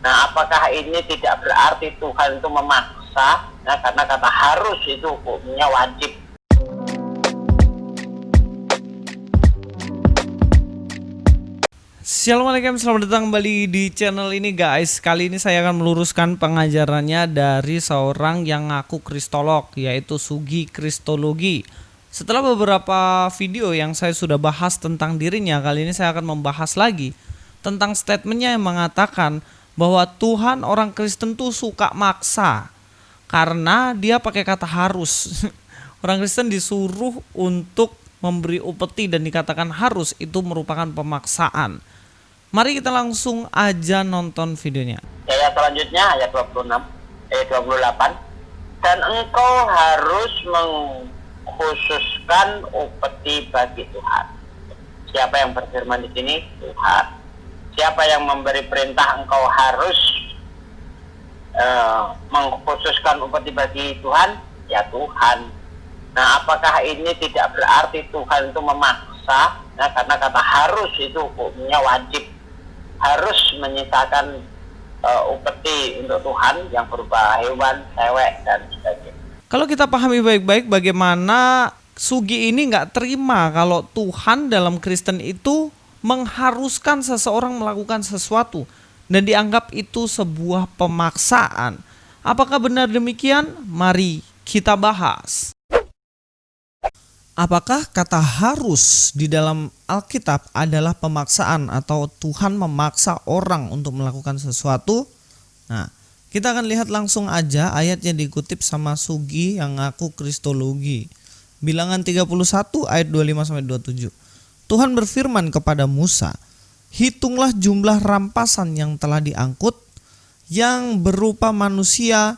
Nah, apakah ini tidak berarti Tuhan itu memaksa? Nah, karena kata harus itu hukumnya wajib. Assalamualaikum, selamat datang kembali di channel ini guys. Kali ini saya akan meluruskan pengajarannya dari seorang yang ngaku kristolog, yaitu Sugi Kristologi. Setelah beberapa video yang saya sudah bahas tentang dirinya, kali ini saya akan membahas lagi tentang statementnya yang mengatakan bahwa Tuhan orang Kristen tuh suka maksa karena dia pakai kata harus. Orang Kristen disuruh untuk memberi upeti dan dikatakan harus, itu merupakan pemaksaan. Mari kita langsung aja nonton videonya. Ayat selanjutnya ayat 26, ayat 28. Dan engkau harus mengkhususkan upeti bagi Tuhan. Siapa yang berfirman di sini? Tuhan. Siapa yang memberi perintah engkau harus mengkhususkan upeti bagi Tuhan? Ya Tuhan. Nah, apakah ini tidak berarti Tuhan itu memaksa? Nah, karena kata harus itu hukumnya wajib. Harus menyisakan upeti untuk Tuhan yang berupa hewan, cewek, dan sebagainya. Kalau kita pahami baik-baik bagaimana Sugi ini nggak terima kalau Tuhan dalam Kristen itu mengharuskan seseorang melakukan sesuatu dan dianggap itu sebuah pemaksaan. Apakah benar demikian? Mari kita bahas. Apakah kata harus di dalam Alkitab adalah pemaksaan atau Tuhan memaksa orang untuk melakukan sesuatu? Nah, kita akan lihat langsung aja ayat yang dikutip sama Sugi yang ngaku kristologi. Bilangan 31 ayat 25-27. Tuhan berfirman kepada Musa, hitunglah jumlah rampasan yang telah diangkut, yang berupa manusia,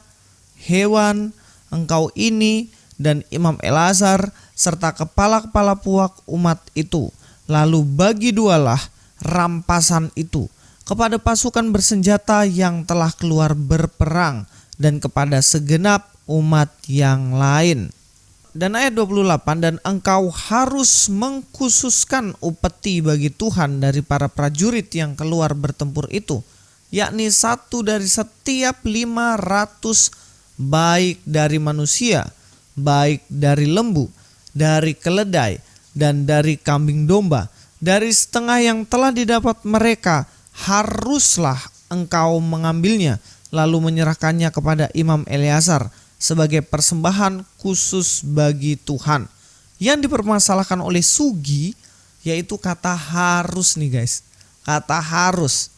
hewan, engkau ini, dan Imam Eleazar, serta kepala-kepala puak umat itu. Lalu bagi dualah rampasan itu kepada pasukan bersenjata yang telah keluar berperang, dan kepada segenap umat yang lain. Dan ayat 28, dan engkau harus mengkhususkan upeti bagi Tuhan dari para prajurit yang keluar bertempur itu, yakni satu dari setiap 500, baik dari manusia, baik dari lembu, dari keledai, dan dari kambing domba. Dari setengah yang telah didapat mereka, haruslah engkau mengambilnya, lalu menyerahkannya kepada Imam Eleazar sebagai persembahan khusus bagi Tuhan. Yang dipermasalahkan oleh Sugi yaitu kata harus nih guys. Kata harus.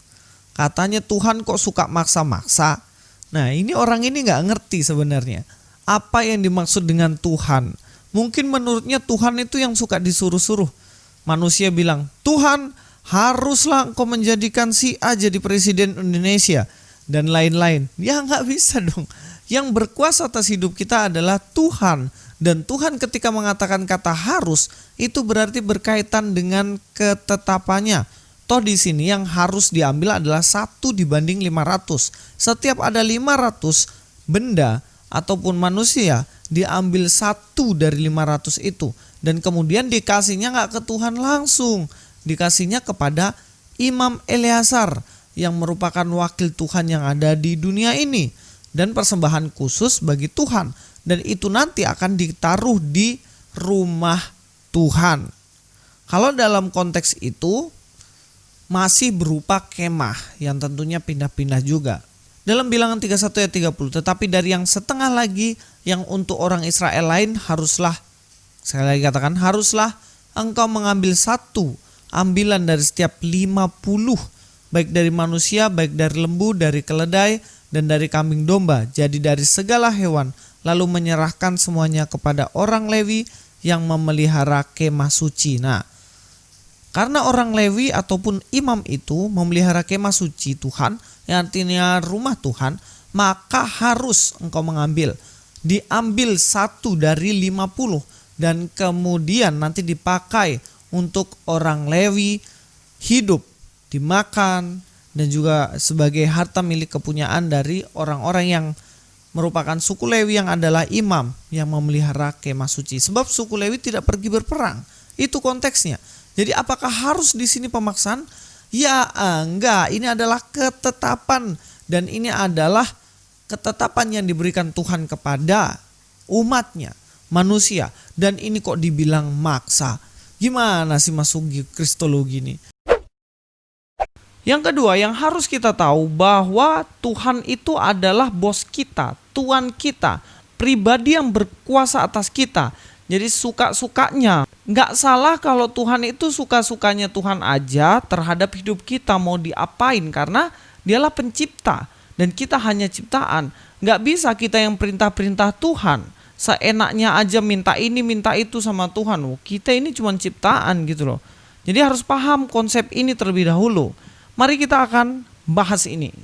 Katanya Tuhan kok suka maksa-maksa. Nah, ini orang ini gak ngerti sebenarnya apa yang dimaksud dengan Tuhan. Mungkin menurutnya Tuhan itu yang suka disuruh-suruh. Manusia bilang, Tuhan haruslah engkau menjadikan si A jadi presiden Indonesia dan lain-lain. Ya gak bisa dong. Yang berkuasa atas hidup kita adalah Tuhan. Dan Tuhan ketika mengatakan kata harus, itu berarti berkaitan dengan ketetapannya. Toh di sini yang harus diambil adalah 1 dibanding 500. Setiap ada 500 benda ataupun manusia, diambil 1 dari 500 itu. Dan kemudian dikasihnya gak ke Tuhan langsung. Dikasihnya kepada Imam Eleazar yang merupakan wakil Tuhan yang ada di dunia ini. Dan persembahan khusus bagi Tuhan. Dan itu nanti akan ditaruh di rumah Tuhan. Kalau dalam konteks itu masih berupa kemah yang tentunya pindah-pindah juga. Dalam bilangan 31 ayat 30, tetapi dari yang setengah lagi yang untuk orang Israel lain haruslah, sekali lagi katakan haruslah engkau mengambil 1 ambilan dari setiap 50, baik dari manusia, baik dari lembu, dari keledai, dan dari kambing domba, jadi dari segala hewan, lalu menyerahkan semuanya kepada orang Lewi yang memelihara kemah suci. Nah, karena orang Lewi ataupun imam itu memelihara kemah suci Tuhan, yang artinya rumah Tuhan, maka harus engkau mengambil. Diambil 1 dari 50 dan kemudian nanti dipakai untuk orang Lewi hidup, dimakan, dan juga sebagai harta milik kepunyaan dari orang-orang yang merupakan suku Lewi yang adalah imam yang memelihara kemah suci. Sebab suku Lewi tidak pergi berperang. Itu konteksnya. Jadi apakah harus di sini pemaksaan? Ya enggak, ini adalah ketetapan Dan ini adalah ketetapan yang diberikan Tuhan kepada umatnya, manusia. Dan ini kok dibilang maksa. Gimana sih Mas Sugi kristologi ini? Yang kedua yang harus kita tahu bahwa Tuhan itu adalah bos kita, Tuhan kita, pribadi yang berkuasa atas kita. Jadi suka-sukanya. Nggak salah kalau Tuhan itu suka-sukanya Tuhan aja terhadap hidup kita mau diapain. Karena dialah pencipta dan kita hanya ciptaan. Nggak bisa kita yang perintah-perintah Tuhan. Seenaknya aja minta ini minta itu sama Tuhan. Kita ini cuma ciptaan gitu loh. Jadi harus paham konsep ini terlebih dahulu. Mari kita akan bahas ini.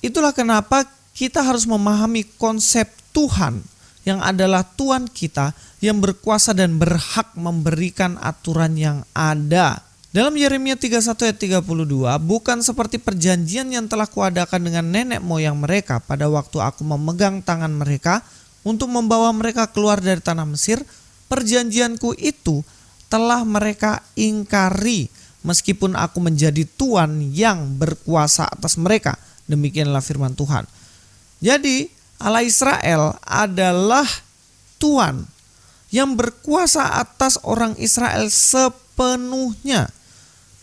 Itulah kenapa kita harus memahami konsep Tuhan yang adalah Tuhan kita yang berkuasa dan berhak memberikan aturan yang ada. Dalam Yeremia 31 ayat 32, bukan seperti perjanjian yang telah kuadakan dengan nenek moyang mereka pada waktu aku memegang tangan mereka untuk membawa mereka keluar dari tanah Mesir, perjanjianku itu telah mereka ingkari. Meskipun aku menjadi Tuhan yang berkuasa atas mereka. Demikianlah firman Tuhan. Jadi Allah Israel adalah Tuhan yang berkuasa atas orang Israel sepenuhnya.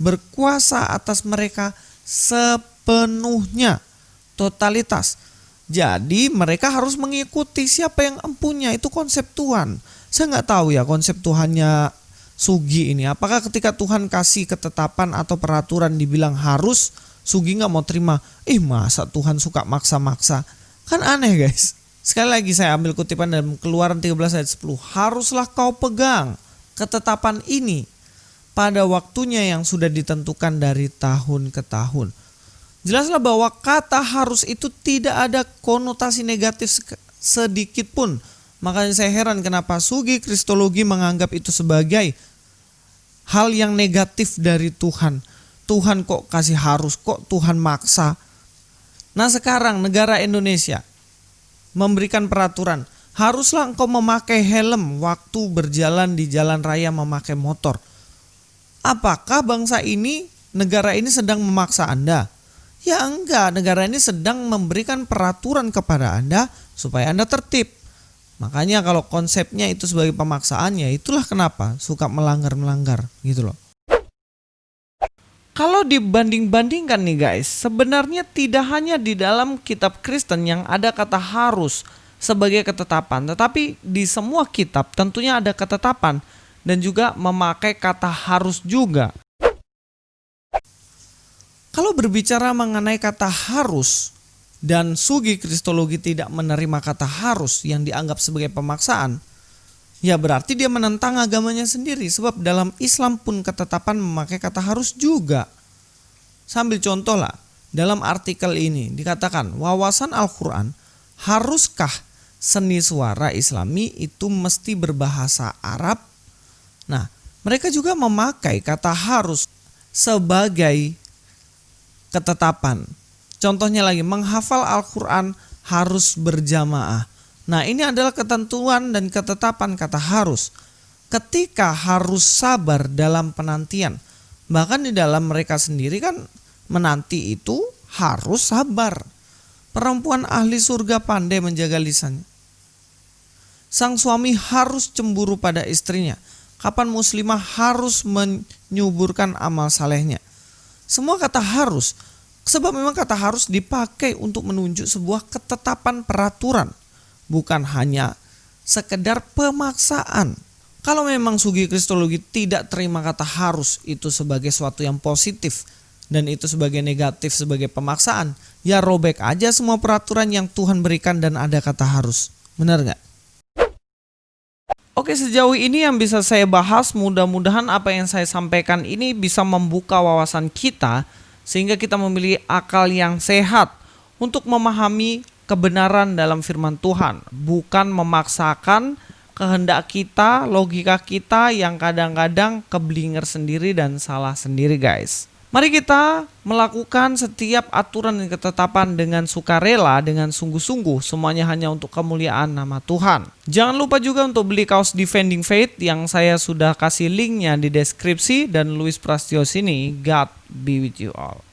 Berkuasa atas mereka sepenuhnya. Totalitas. Jadi mereka harus mengikuti siapa yang empunya. Itu konsep Tuhan. Saya nggak tahu ya konsep Tuhannya Sugi ini, apakah ketika Tuhan kasih ketetapan atau peraturan dibilang harus, Sugi nggak mau terima? Masa Tuhan suka maksa-maksa? Kan aneh guys. Sekali lagi saya ambil kutipan dalam Keluaran 13 ayat 10. Haruslah kau pegang ketetapan ini pada waktunya yang sudah ditentukan dari tahun ke tahun. Jelaslah bahwa kata harus itu tidak ada konotasi negatif sedikit pun. Makanya saya heran kenapa Sugi kristologi menganggap itu sebagai hal yang negatif dari Tuhan. Tuhan kok kasih harus, kok Tuhan maksa. Nah sekarang negara Indonesia memberikan peraturan, haruslah engkau memakai helm waktu berjalan di jalan raya memakai motor. Apakah bangsa ini, negara ini sedang memaksa Anda? Ya enggak, negara ini sedang memberikan peraturan kepada Anda supaya Anda tertib. Makanya kalau konsepnya itu sebagai pemaksaan, ya itulah kenapa suka melanggar-melanggar gitu loh. Kalau dibanding-bandingkan nih guys, sebenarnya tidak hanya di dalam kitab Kristen yang ada kata harus sebagai ketetapan, tetapi di semua kitab tentunya ada ketetapan dan juga memakai kata harus juga. Kalau berbicara mengenai kata harus, dan Sugi kristologi tidak menerima kata harus yang dianggap sebagai pemaksaan, ya berarti dia menentang agamanya sendiri. Sebab dalam Islam pun ketetapan memakai kata harus juga. Sambil contoh lah, dalam artikel ini dikatakan wawasan Al-Quran, haruskah seni suara Islami itu mesti berbahasa Arab? Nah, mereka juga memakai kata harus sebagai ketetapan. Contohnya lagi, menghafal Al-Quran harus berjamaah. Nah ini adalah ketentuan dan ketetapan kata harus. Ketika harus sabar dalam penantian. Bahkan di dalam mereka sendiri kan menanti itu harus sabar. Perempuan ahli surga pandai menjaga lisannya. Sang suami harus cemburu pada istrinya. Kapan muslimah harus menyuburkan amal salehnya. Semua kata harus. Sebab memang kata harus dipakai untuk menunjuk sebuah ketetapan peraturan. Bukan hanya sekedar pemaksaan. Kalau memang Sugi kristologi tidak terima kata harus itu sebagai suatu yang positif. Dan itu sebagai negatif, sebagai pemaksaan. Ya robek aja semua peraturan yang Tuhan berikan dan ada kata harus. Benar gak? Oke, sejauh ini yang bisa saya bahas, mudah-mudahan apa yang saya sampaikan ini bisa membuka wawasan kita sehingga kita memiliki akal yang sehat untuk memahami kebenaran dalam firman Tuhan, bukan memaksakan kehendak kita, logika kita yang kadang-kadang keblinger sendiri dan salah sendiri guys. Mari kita melakukan setiap aturan dan ketetapan dengan sukarela, dengan sungguh-sungguh, semuanya hanya untuk kemuliaan nama Tuhan. Jangan lupa juga untuk beli kaos Defending Faith yang saya sudah kasih linknya di deskripsi, dan Louis Prasetyo sini. God be with you all.